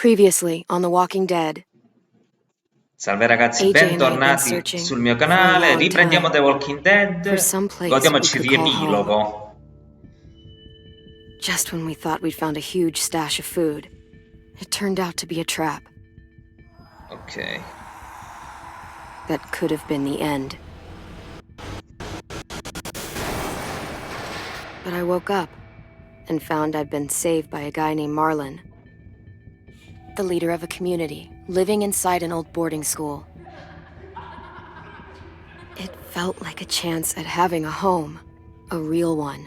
Previously on The Walking Dead. Salve ragazzi, AJ and I have been bentornati searching sul mio for a canale, long riprendiamo time The Walking Dead, for some place godiamoci we il could call riepilogo. Just when we thought we'd found a huge stash of food, it turned out to be a trap. Ok. That could have been the end. But I woke up and found I'd been saved by a guy named Marlon, the leader of a community living inside an old boarding school. It felt like a chance at having a home, a real one.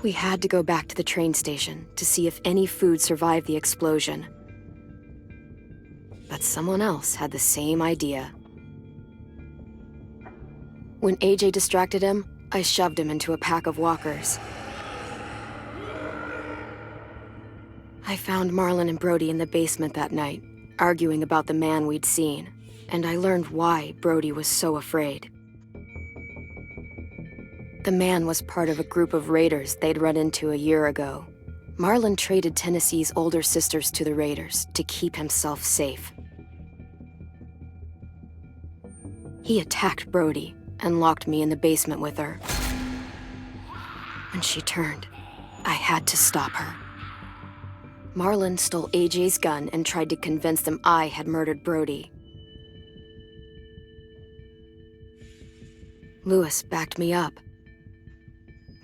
We had to go back to the train station to see if any food survived the explosion. But someone else had the same idea. When AJ distracted him, I shoved him into a pack of walkers. I found Marlon and Brody in the basement that night, arguing about the man we'd seen, and I learned why Brody was so afraid. The man was part of a group of raiders they'd run into a year ago. Marlon traded Tennessee's older sisters to the raiders to keep himself safe. He attacked Brody and locked me in the basement with her. When she turned, I had to stop her. Marlon stole AJ's gun and tried to convince them I had murdered Brody. Lewis backed me up.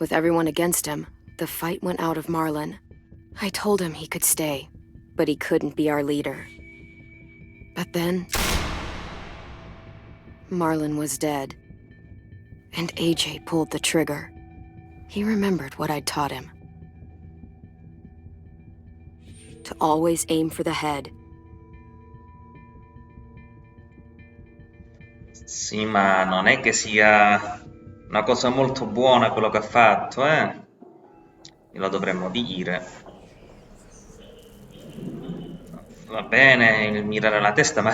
With everyone against him, the fight went out of Marlon. I told him he could stay, but he couldn't be our leader. But then, Marlon was dead, and AJ pulled the trigger. He remembered what I'd taught him. To always aim for the head. Sì, ma non è che sia una cosa molto buona quello che ha fatto, eh? Glielo dovremmo dire. Va bene il mirare la testa, ma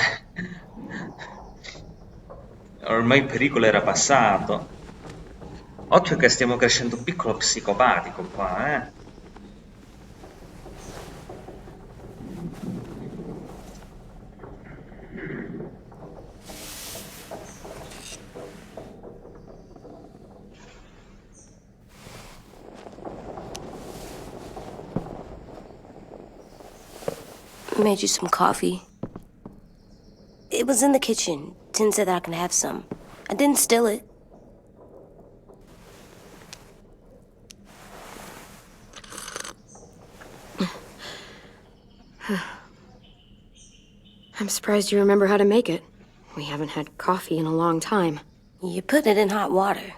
ormai il pericolo era passato. Occhio che stiamo crescendo un piccolo psicopatico qua, eh? Made you some coffee. It was in the kitchen. Tin said that I can have some. I didn't steal it. I'm surprised you remember how to make it. We haven't had coffee in a long time. You put it in hot water.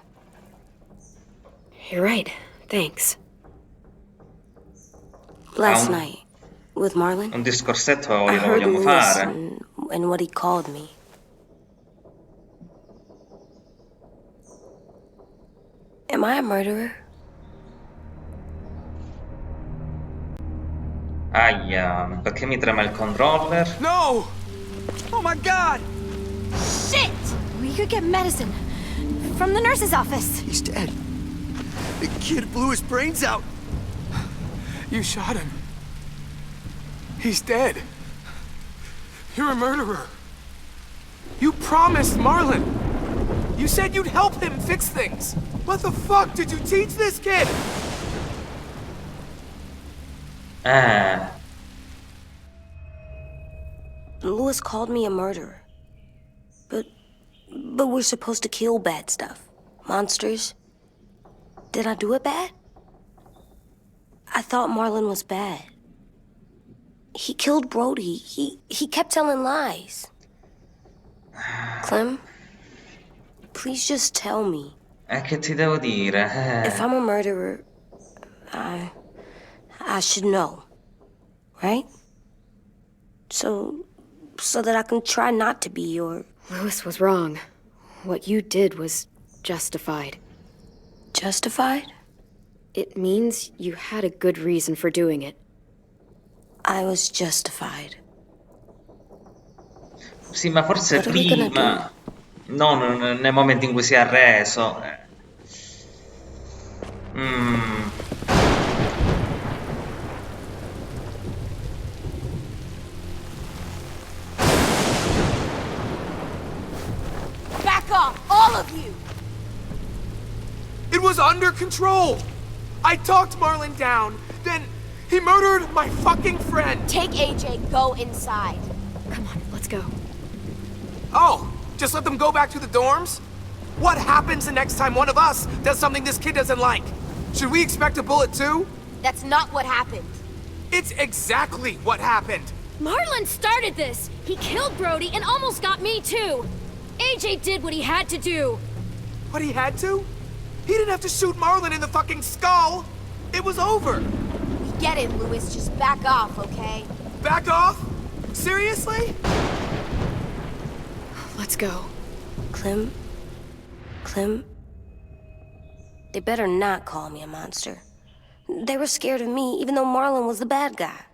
You're right. Thanks. Last night, with Marlon, Un discorsetto I glielo heard vogliamo Lewis fare. and what he called me. Am I a murderer? Aia, perché mi trema il controller? No! Oh my god! Shit! We could get medicine from the nurse's office. He's dead. The kid blew his brains out. You shot him. He's dead. You're a murderer. You promised Marlon. You said you'd help him fix things. What the fuck did you teach this kid? Lewis called me a murderer. But we're supposed to kill bad stuff. Monsters. Did I do it bad? I thought Marlon was bad. He killed Brody. He kept telling lies. Clem, please just tell me. Che ti devo dire? If I'm a murderer, I should know, right? So that I can try not to be or... Lewis was wrong. What you did was justified. Justified? It means you had a good reason for doing it. I was justified. Sì, ma forse What are we gonna prima, non nel momento in cui si è arreso. all of you! It was under control! I talked Marlin down, then he murdered my fucking friend! Take AJ, go inside. Come on, let's go. Oh, just let them go back to the dorms? What happens the next time one of us does something this kid doesn't like? Should we expect a bullet too? That's not what happened. It's exactly what happened! Marlin started this! He killed Brody and almost got me too! AJ did what he had to do! But he had to? He didn't have to shoot Marlin in the fucking skull! It was over! We get it, Louis. Just back off, okay? Back off? Seriously? Let's go. Clem? They better not call me a monster. They were scared of me, even though Marlin was the bad guy.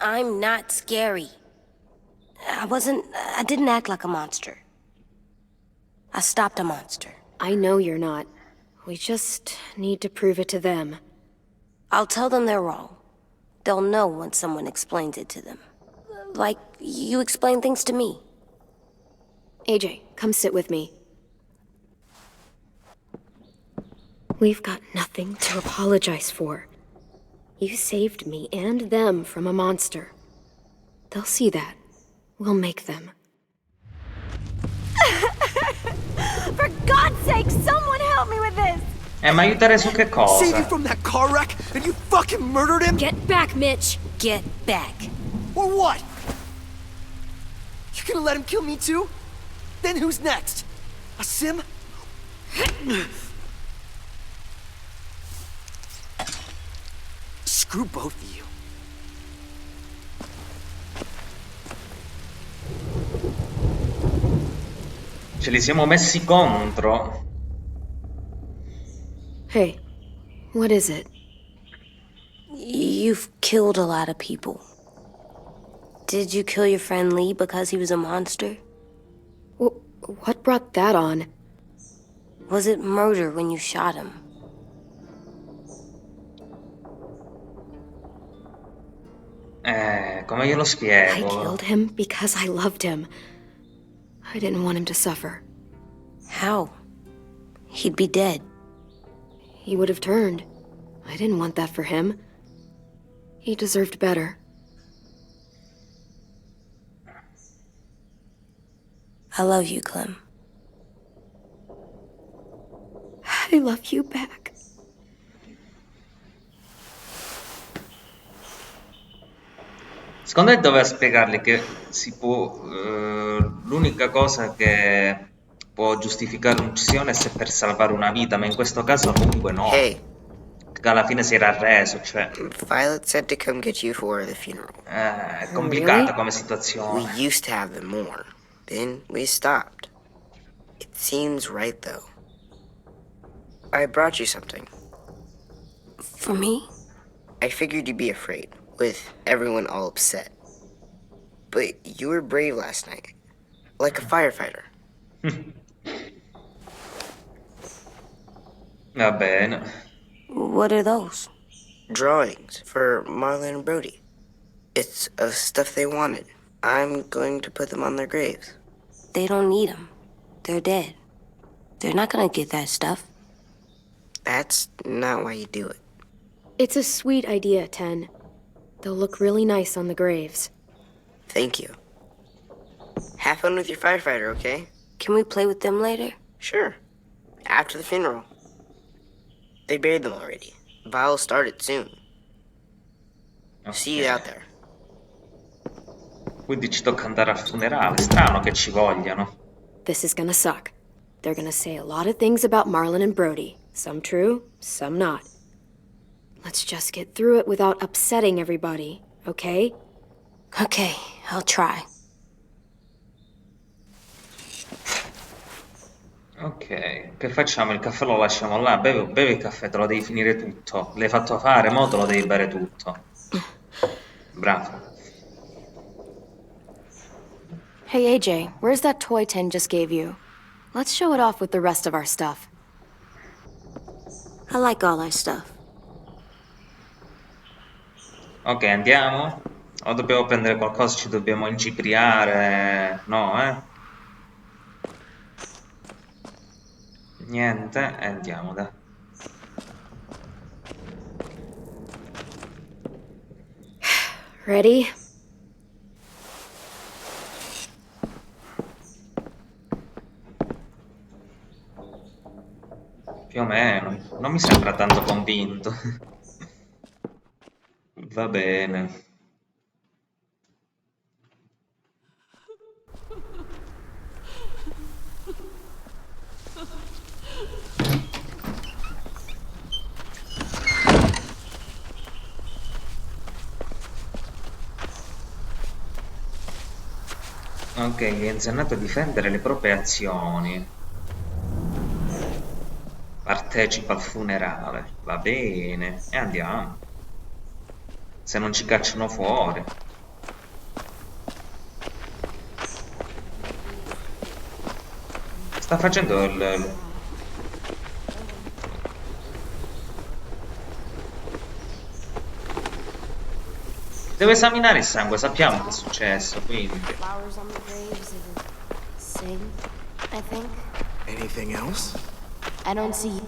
I'm not scary. I didn't act like a monster. I stopped a monster. I know you're not. We just need to prove it to them. I'll tell them they're wrong. They'll know when someone explains it to them. Like you explain things to me. AJ, come sit with me. We've got nothing to apologize for. You saved me and them from a monster. They'll see that. We'll make them. For God's sake, someone help me with this! Ma aiutare su che Save you cosa? from that car wreck, and you fucking murdered him? Get back, Mitch! Get back. Or what? You gonna let him kill me too? Then who's next? A sim? Screw both of you. Ce li siamo messi contro. Hey, what is it? You've killed a lot of people. Did you kill your friend Lee because he was a monster? What brought that on? Was it murder when you shot him? Come glielo I spiego? killed him because I loved him. I didn't want him to suffer. How? He'd be dead. He would have turned. I didn't want that for him. He deserved better. I love you, Clem. I love you back. Secondo me doveva spiegargli che si può. L'unica cosa che può giustificare un'uccisione è se per salvare una vita, ma in questo caso comunque no. Hey, Che alla fine si era arreso, cioè. Violet said to come get you for the funeral. È complicata Really? come We situazione. used to have them more. Then we stopped. It seems right, though. I brought you something. For me? I figured you'd be afraid, with everyone all upset. But you were brave last night. Like a firefighter. Va bene. What are those? Drawings for Marlon and Brody. It's of stuff they wanted. I'm going to put them on their graves. They don't need them. They're dead. They're not gonna get that stuff. That's not why you do it. It's a sweet idea, Ten. They'll look really nice on the graves. Thank you. Have fun with your firefighter, okay? Can we play with them later? Sure. After the funeral. They buried them already. Vile'll start it soon. See you out there. Quindi ci tocca andare al funerale. Strano che ci vogliano. This is gonna suck. They're gonna say a lot of things about Marlon and Brody. Some true, some not. Let's just get through it without upsetting everybody, okay? Okay, I'll try. Ok, che facciamo? Il caffè lo lasciamo là. Bevi il caffè, te lo devi finire tutto. L'hai fatto fare, mo te lo devi bere tutto. Bravo. Hey AJ, where's that toy Ten just gave you? Let's show it off with the rest of our stuff. I like all our stuff. Ok, andiamo? O dobbiamo prendere qualcosa? Ci dobbiamo incipriare? No, eh? Niente, e andiamo, dai. Ready? Più o meno. Non mi sembra tanto convinto. Va bene. Ok, gli è insegnato a difendere le proprie azioni. Partecipa al funerale. Va bene. E andiamo. Se non ci cacciano fuori. Sta facendo il... Devo esaminare il sangue, sappiamo che è successo, quindi... Flowers on the graves of Sig, I think. Anything else? I don't see.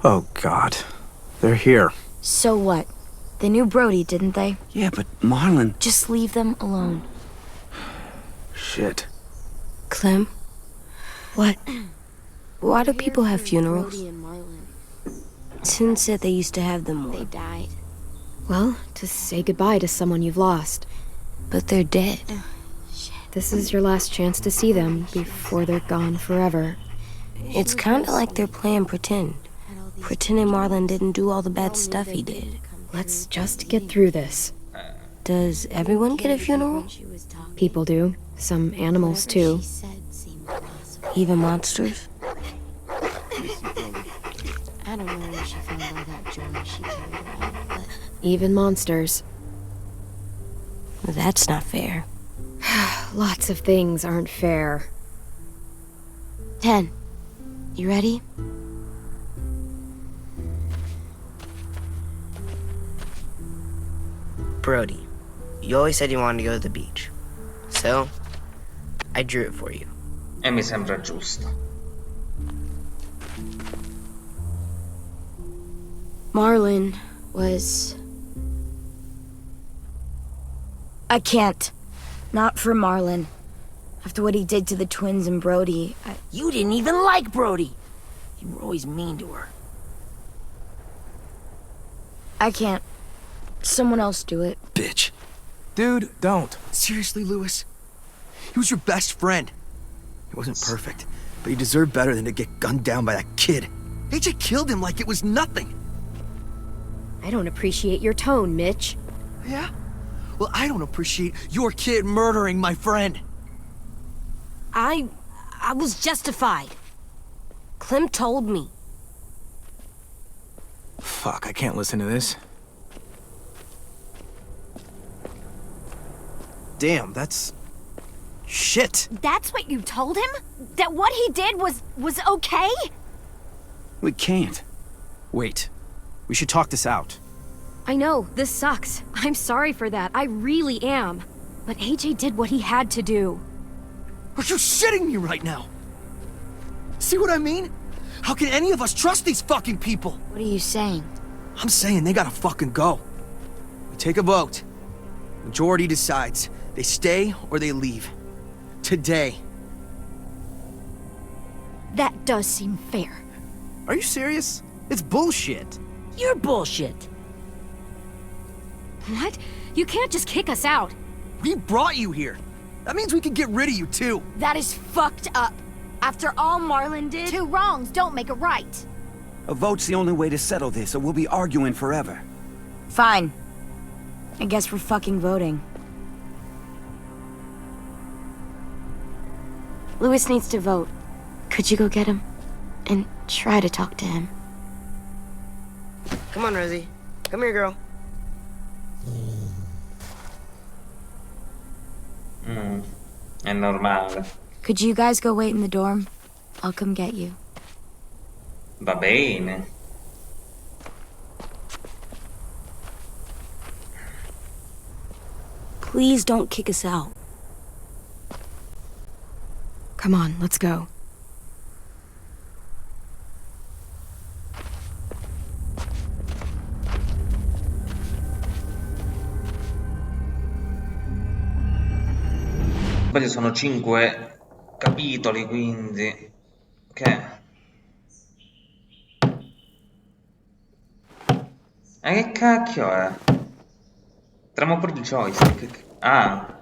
Oh, God. They're here. So what? They knew Brody, didn't they? Yeah, but Marlon... Just leave them alone. Shit. Clem? What? Why do people have funerals? Sin said they used to have them more. They died. Well, to say goodbye to someone you've lost. But they're dead. This is your last chance to see them before they're gone forever. It's kinda like they're playing pretend. Pretending Marlon didn't do all the bad stuff he did. Let's just get through this. Does everyone get a funeral? People do. Some animals, too. Even monsters? I don't know where she found all that joy she carried around, but Even monsters. That's not fair. Lots of things aren't fair. 10. You ready? Brody, you always said you wanted to go to the beach. So, I drew it for you. E mi sembra giusto. Marlon was... I can't. Not for Marlon. After what he did to the twins and Brody, You didn't even like Brody. You were always mean to her. I can't. Someone else do it. Bitch. Dude, don't. Seriously, Lewis? He was your best friend. He wasn't perfect, but he deserved better than to get gunned down by that kid. AJ killed him like it was nothing. I don't appreciate your tone, Mitch. Yeah? Well, I don't appreciate your kid murdering my friend. I was justified. Clem told me. Fuck, I can't listen to this. Damn, that's... shit. that's what you told him? That what he did was okay? We can't. Wait. We should talk this out. I know, this sucks. I'm sorry for that. I really am. But AJ did what he had to do. Are you shitting me right now? See what I mean? How can any of us trust these fucking people? What are you saying? I'm saying they gotta fucking go. We take a vote. Majority decides. They stay or they leave. Today. That does seem fair. Are you serious? It's bullshit. You're bullshit. What? You can't just kick us out. We brought you here. That means we can get rid of you too. That is fucked up. After all Marlon did... Two wrongs don't make a right. A vote's the only way to settle this, or we'll be arguing forever. Fine. I guess we're fucking voting. Lewis needs to vote. Could you go get him? And try to talk to him. Come on, Rosie. Come here, girl. È normale. Could you guys go wait in the dorm? I'll come get you. Va bene. Please don't kick us out. Come on, let's go. Poi ci sono 5 capitoli, quindi... Che? Che cacchio è? Tremo pure il joystick. Ah.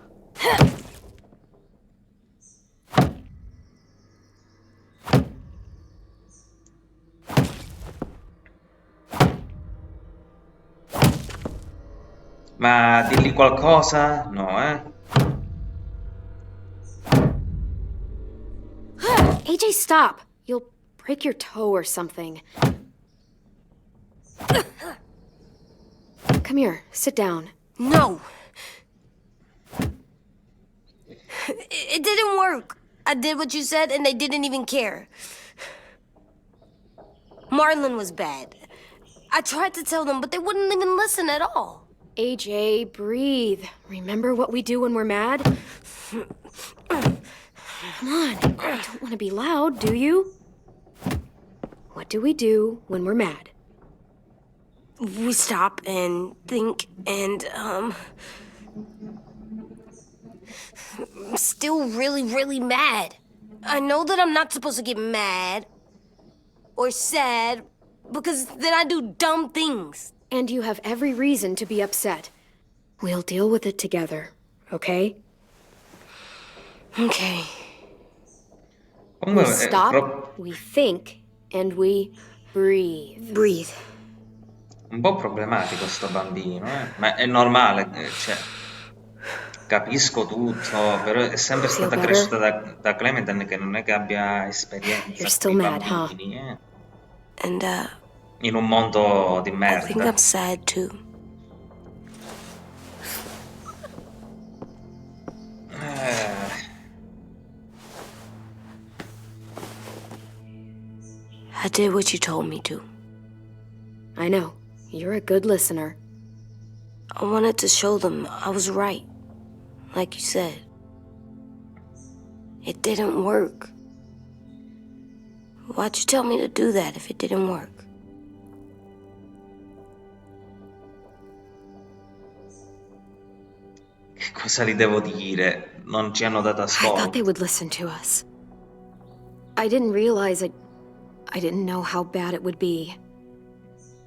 Ma dirgli qualcosa? No, eh? AJ, stop! You'll break your toe or something. Come here, sit down. No! It didn't work. I did what you said, and they didn't even care. Marlon was bad. I tried to tell them, but they wouldn't even listen at all. AJ, breathe. Remember what we do when we're mad? Come on, you don't want to be loud, do you? What do we do when we're mad? We stop and think and, I'm still really, really mad. I know that I'm not supposed to get mad or sad because then I do dumb things. And you have every reason to be upset. We'll deal with it together, okay? Okay. We Comunque, stop, we think, and we breathe. Breathe. un po' problematico sto bambino, eh? Ma è normale, cioè, capisco tutto, però è sempre Feel stata better? cresciuta da Clementine che non è che abbia esperienza You're con still i mad, huh? bambini, And, in un mondo di I think merda. I'm sad too. I did what you told me to. I know. You're a good listener. I wanted to show them I was right. Like you said. It didn't work. Why'd you tell me to do that if it didn't work? Che cosa gli devo dire? Non ci hanno dato I thought ascolto. they would listen to us. I didn't realize I didn't know how bad it would be.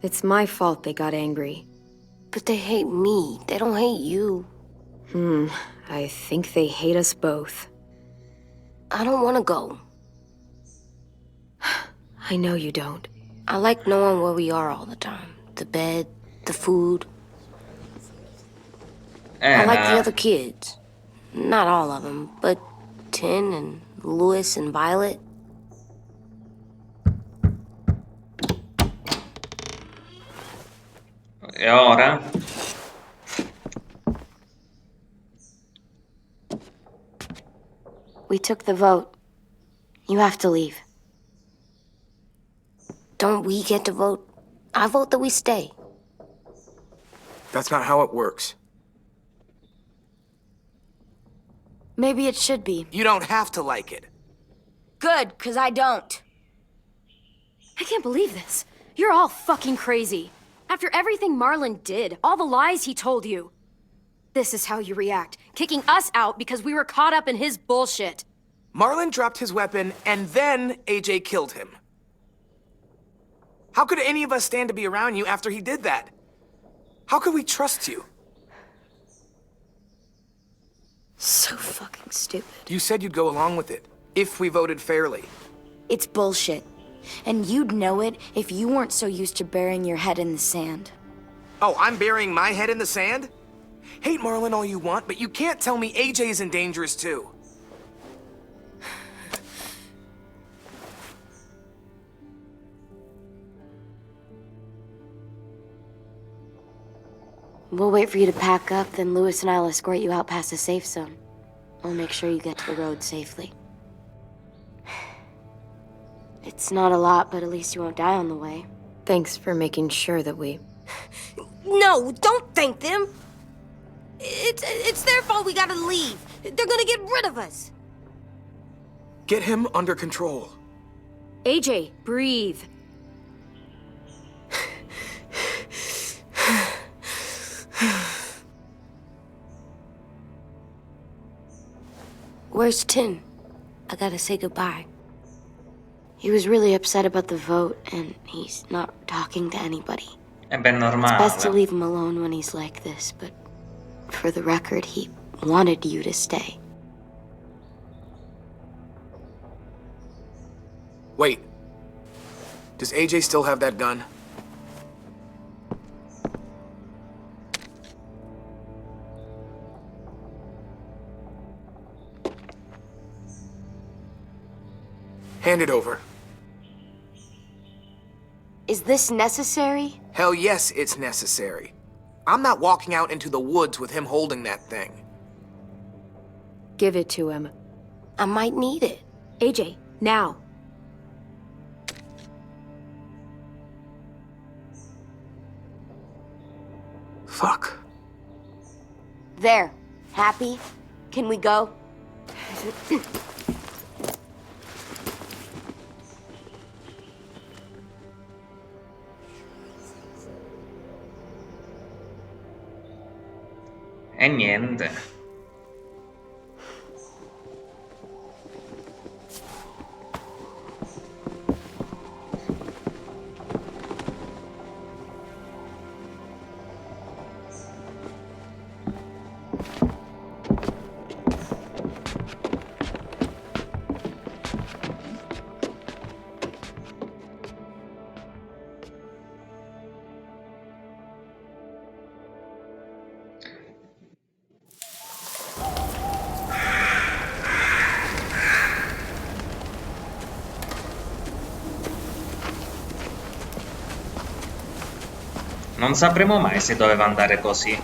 It's my fault they got angry. But they hate me. They don't hate you. I think they hate us both. I don't want to go. I know you don't. I like knowing where we are all the time. The bed, the food. I like the Ma other kids. Not all of them, but Tin and Louis and Violet. e ora? We took the vote. You have to leave. Don't we get to vote? I vote that we stay. That's not how it works. Maybe it should be. You don't have to like it. Good, 'cause I don't. I can't believe this. You're all fucking crazy. After everything Marlon did, all the lies he told you. This is how you react, kicking us out because we were caught up in his bullshit. Marlon dropped his weapon, and then AJ killed him. How could any of us stand to be around you after he did that? How could we trust you? So fucking stupid. You said you'd go along with it, if we voted fairly. It's bullshit. And you'd know it if you weren't so used to burying your head in the sand. Oh, I'm burying my head in the sand? Hate Marlon all you want, but you can't tell me AJ's in dangerous too. We'll wait for you to pack up, then Louis and I'll escort you out past the safe zone. I'll make sure you get to the road safely. It's not a lot, but at least you won't die on the way. Thanks for making sure that we... No, don't thank them. It's their fault we gotta leave. They're gonna get rid of us. Get him under control. AJ, breathe. Where's Tin? I gotta say goodbye. He was really upset about the vote, and he's not talking to anybody. È ben It's normale. best to leave him alone when he's like this, but for the record, he wanted you to stay. Wait. Does AJ still have that gun? Hand it over. Is this necessary? Hell yes, it's necessary. I'm not walking out into the woods with him holding that thing. Give it to him. I might need it. AJ, now. Fuck. There. Happy? Can we go? E niente. Non sapremo mai se doveva andare così.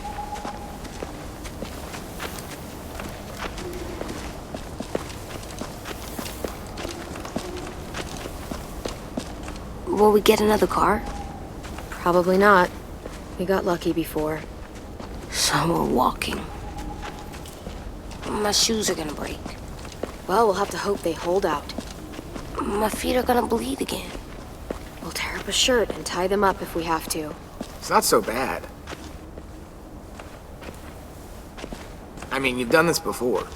Will we get another car? Probably not. We got lucky before. So we're walking. My shoes are gonna break. Well, we'll have to hope they hold out. My feet are gonna bleed again. We'll tear up a shirt and tie them up if we have to. It's not so bad. I mean, you've done this before.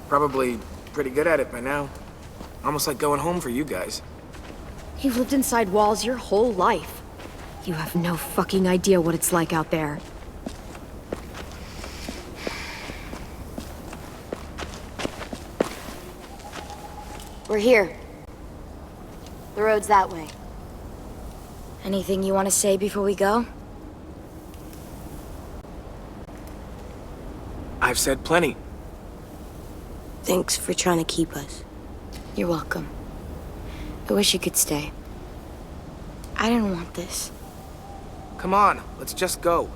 Probably pretty good at it by now. Almost like going home for you guys. You've lived inside walls your whole life. You have no fucking idea what it's like out there. We're here. The road's that way. Anything you want to say before we go? I've said plenty. Thanks for trying to keep us. You're welcome. I wish you could stay. I didn't want this. Come on, let's just go.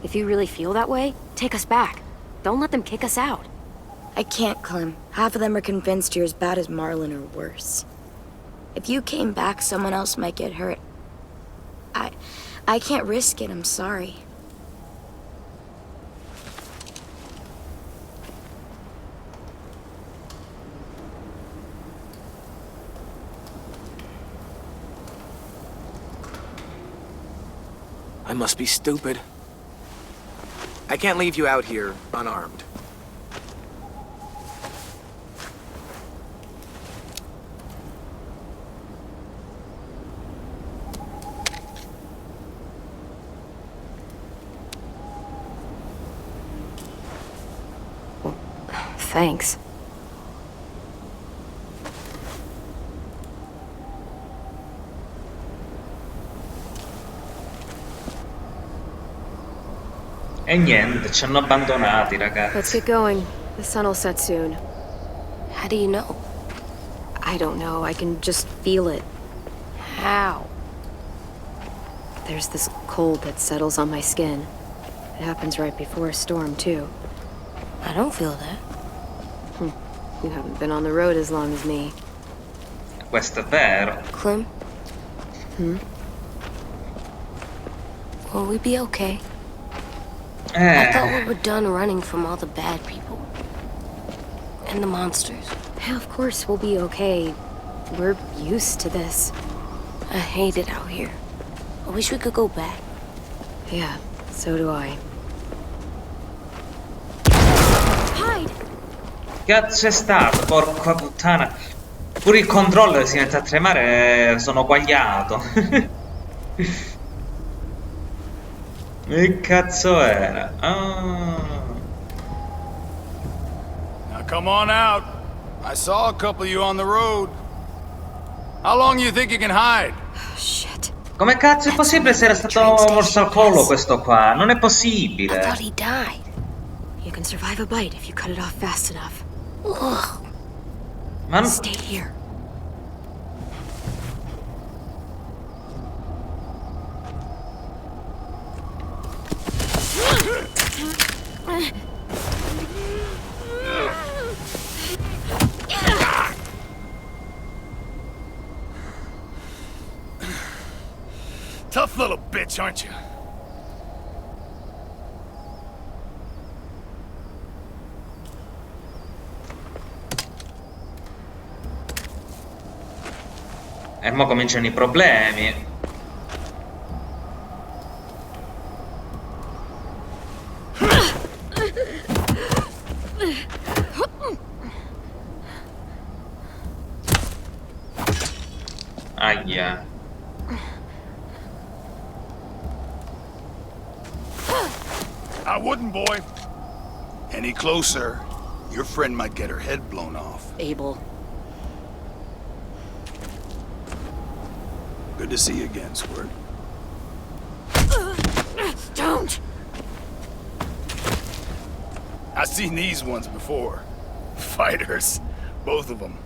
If you really feel that way, take us back. Don't let them kick us out. I can't, Clem. Half of them are convinced you're as bad as Marlon or worse. If you came back, someone else might get hurt. I can't risk it, I'm sorry. I must be stupid. I can't leave you out here unarmed. Thanks. E niente, ci hanno abbandonati, ragazzi. Let's get going. The sun will set soon. How do you know? I don't know. I can just feel it. How? There's this cold that settles on my skin. It happens right before a storm, too. I don't feel that. You haven't been on the road as long as me. Questo è vero. Clem? Will we be okay? I thought we were done running from all the bad people. And the monsters. Yeah, of course we'll be okay. We're used to this. I hate it out here. I wish we could go back. Yeah, so do I. Hide! Cazzo è stato, porca puttana. Pure il controller si mette a tremare, sono quagliato. Che cazzo era? Ah. Now come on out. I saw a couple of you on the road. How long you think you can hide? Oh, shit. Come cazzo è possibile se era stato morso al collo questo qua? Non è possibile. I thought he died. You can survive a bite if you cut it off fast enough. Ugh. Ma non... Stay here. Tough little bitch, aren't you? E mo cominciano i problemi. Aia. I wouldn't, boy. Any closer, your friend might get her head blown off. Abel. Good to see you again, Squirt. Don't! I've seen these ones before. Fighters. Both of them.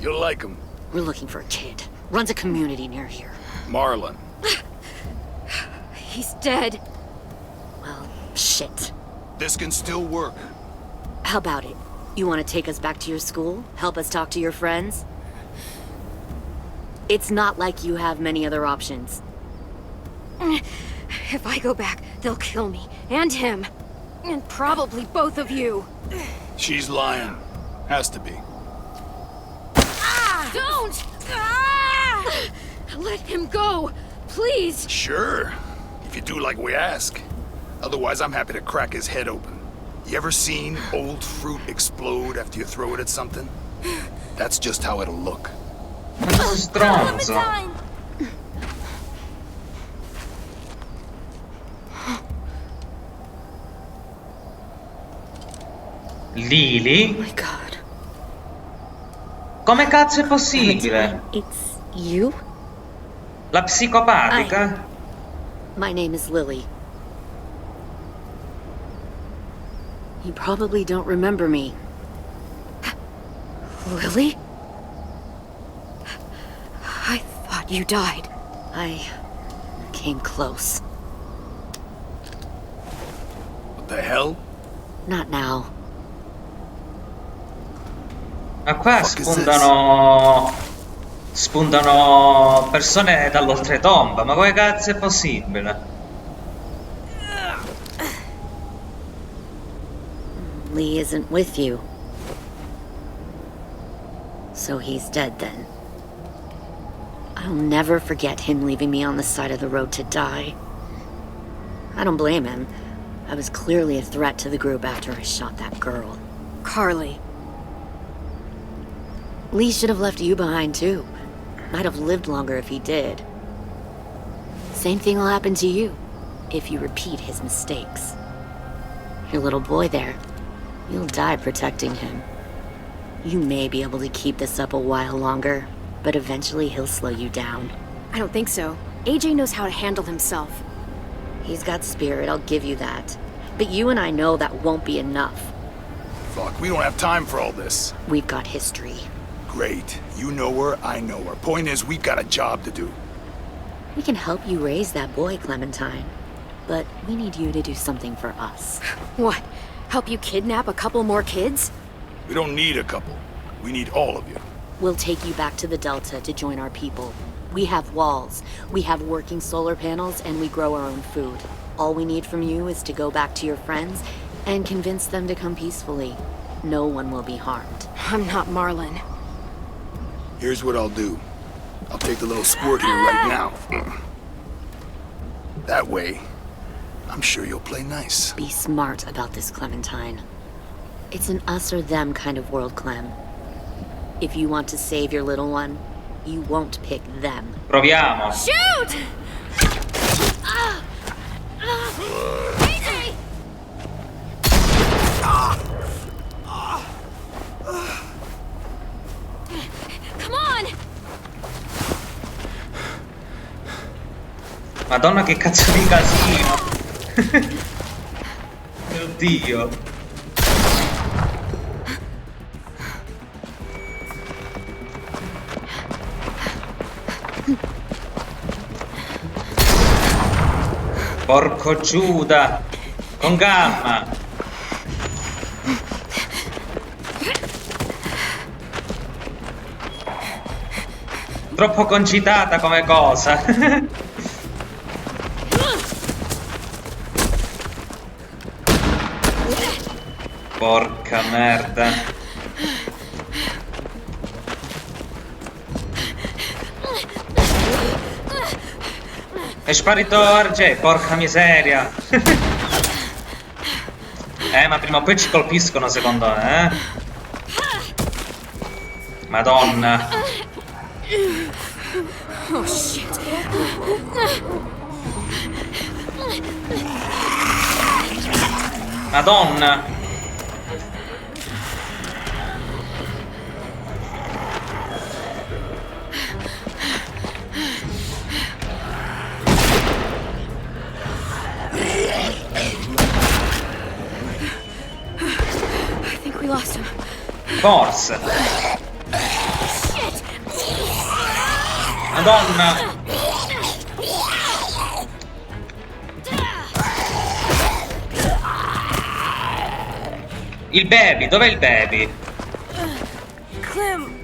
You'll like them. We're looking for a kid. Runs a community near here. Marlon. He's dead. Well, shit. This can still work. How about it? You want to take us back to your school? Help us talk to your friends? It's not like you have many other options. If I go back, they'll kill me. And him. And probably both of you. She's lying. Has to be. Don't! Ah! Let him go! Please! Sure. If you do like we ask. Otherwise, I'm happy to crack his head open. You ever seen old fruit explode after you throw it at something? That's just how it'll look. Ma sono stronzo. Lily? My God. Come cazzo è possibile? It's you? La psicopatica? My name is Lily. You probably don't remember me. Lily? I thought you died. I came close. What the hell? Not now. Ma qua spuntano persone dall'oltretomba, ma come cazzo è possibile? Lee isn't with you. So he's dead then. I'll never forget him leaving me on the side of the road to die. I don't blame him. I was clearly a threat to the group after I shot that girl. Carly. Lee should have left you behind too. Might have lived longer if he did. Same thing will happen to you, if you repeat his mistakes. Your little boy there, you'll die protecting him. You may be able to keep this up a while longer, but eventually he'll slow you down. I don't think so. AJ knows how to handle himself. He's got spirit, I'll give you that. But you and I know that won't be enough. Fuck, we don't have time for all this. We've got history. Great. You know her, I know her. Point is, we've got a job to do. We can help you raise that boy, Clementine. But we need you to do something for us. What? Help you kidnap a couple more kids? We don't need a couple. We need all of you. We'll take you back to the Delta to join our people. We have walls, we have working solar panels, and we grow our own food. All we need from you is to go back to your friends and convince them to come peacefully. No one will be harmed. I'm not Marlon. Here's what I'll do. I'll take the little squirt here right now. That way, I'm sure you'll play nice. Be smart about this, Clementine. It's an us or them kind of world, Clem. If you want to save your little one, you won't pick them. Proviamo. Shoot! AJ! Come on! Madonna che cazzo di casino. Mio Dio. Porco Giuda. Con gamma. Troppo concitata come cosa. Porca merda. È sparito RJ, porca miseria. Ma prima o poi ci colpiscono secondo me, Madonna. Oh shit. Madonna. I think we lost him. Forse. Madonna. Il baby, dov'è il baby? Clem.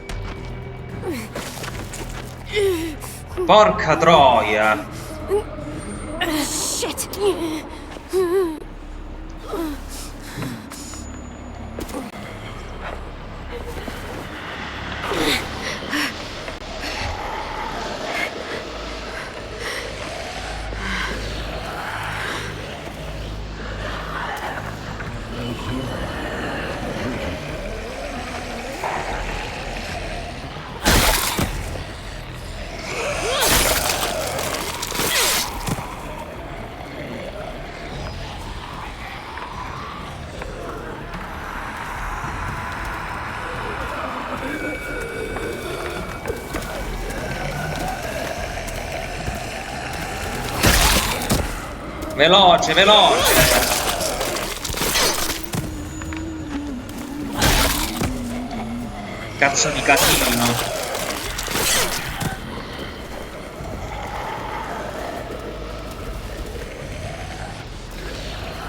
Porca troia. Shit. Veloce, veloce. Cazzo di casino.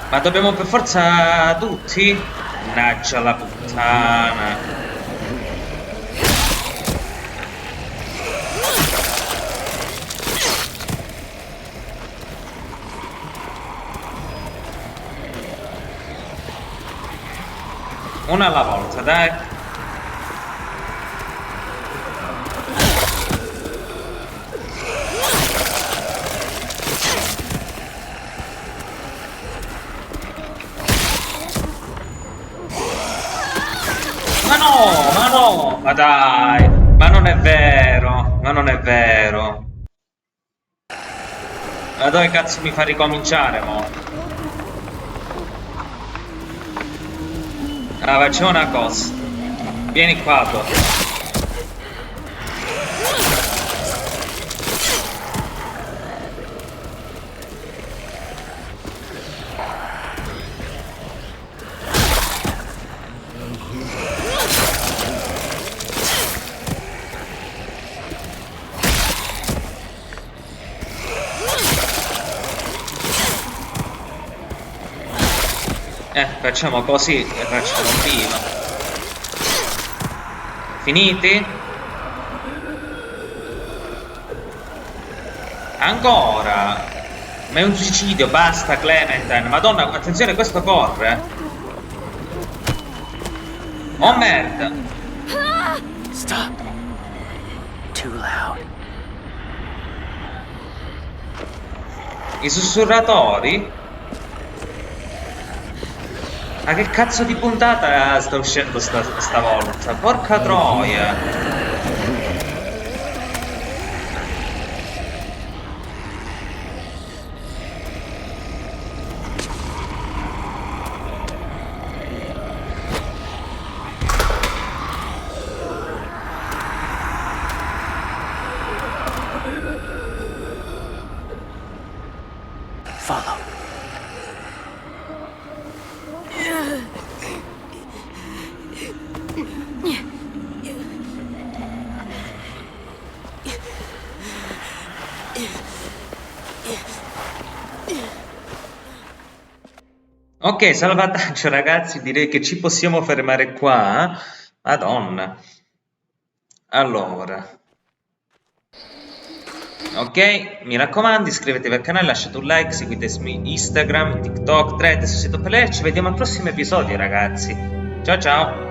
Ma dobbiamo per forza tutti? Mannaggia la puttana. Una alla volta, dai. Ma no, ma no, ma dai, ma non è vero, ma non è vero. Ma dove cazzo mi fa ricominciare, mo? Ah, facciamo una cosa. Vieni qua, tu. Facciamo così e facciamo prima. Finiti? Ancora? Ma è un suicidio, basta Clementine. Madonna, attenzione, questo corre. Oh merda. Stop. Too loud. I sussurratori? Ma che cazzo di puntata sta uscendo stavolta? Porca troia! Follow. Ok, salvataggio ragazzi, direi che ci possiamo fermare qua. Madonna. Allora. Ok, mi raccomando, iscrivetevi al canale, lasciate un like, seguitemi Instagram, TikTok, Thread, sul sito per lei. Ci vediamo al prossimo episodio ragazzi. Ciao ciao.